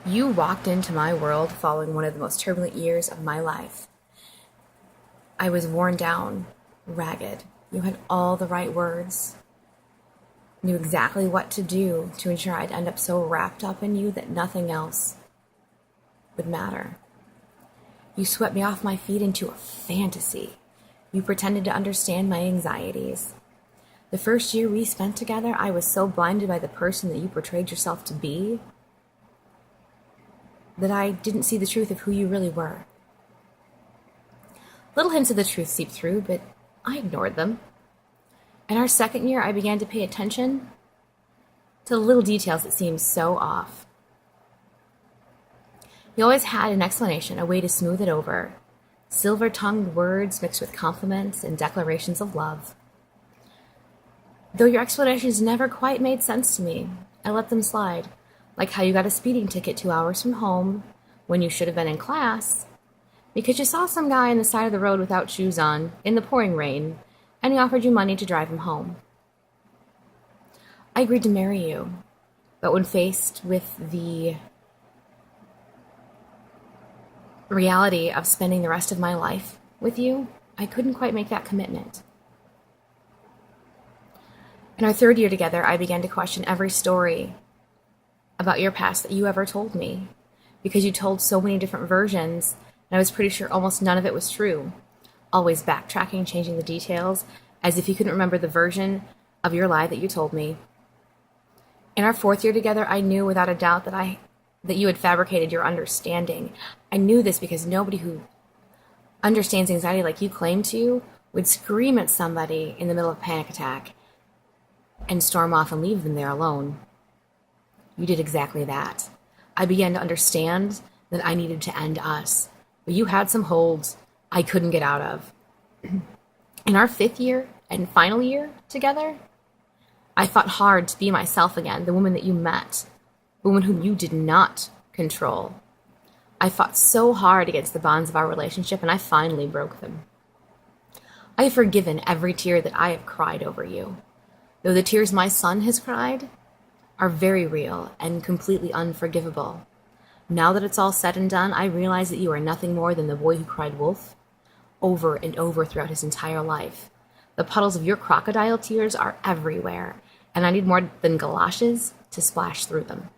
You walked into my world following one of the most turbulent years of my life. I was worn down, ragged. You had all the right words, knew exactly what to do to ensure I'd end up so wrapped up in you that nothing else would matter. You swept me off my feet into a fantasy. You pretended to understand my anxieties. The first year we spent together, I was so blinded by the person that you portrayed yourself to be that I didn't see the truth of who you really were. Little hints of the truth seeped through, but I ignored them. In our second year, I began to pay attention to the little details that seemed so off. You always had an explanation, a way to smooth it over. Silver-tongued words mixed with compliments and declarations of love. Though your explanations never quite made sense to me, I let them slide, like how you got a speeding ticket 2 hours from home when you should have been in class because you saw some guy on the side of the road without shoes on in the pouring rain, and he offered you money to drive him home. I agreed to marry you, but when faced with the reality of spending the rest of my life with you, I couldn't quite make that commitment. In our third year together, I began to question every story about your past that you ever told me, because you told so many different versions, and I was pretty sure almost none of it was true. Always backtracking, changing the details, as if you couldn't remember the version of your lie that you told me. In our fourth year together, I knew without a doubt that you had fabricated your understanding. I knew this because nobody who understands anxiety like you claim to would scream at somebody in the middle of a panic attack and storm off and leave them there alone. You did exactly that. I began to understand that I needed to end us, but you had some holds I couldn't get out of. In our fifth year and final year together, I fought hard to be myself again, the woman that you met, the woman whom you did not control. I fought so hard against the bonds of our relationship, and I finally broke them. I have forgiven every tear that I have cried over you, though the tears my son has cried are very real and completely unforgivable. Now that it's all said and done, I realize that you are nothing more than the boy who cried wolf over and over throughout his entire life. The puddles of your crocodile tears are everywhere, and I need more than galoshes to splash through them.